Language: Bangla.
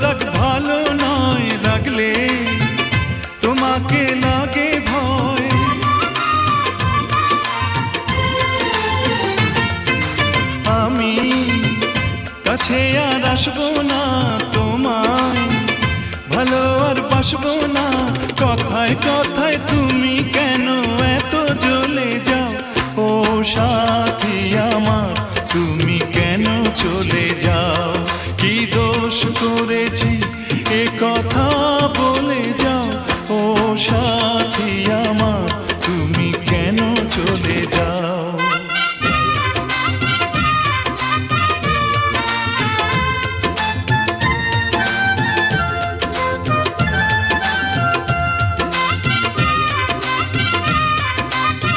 রাগ ভালো নয়, রাগলে তোমাকে লাগে ভয়। আমি কাছে আর আসবো না, তোমায় ভালো আর বাসবো না। কথায় কথায় তুমি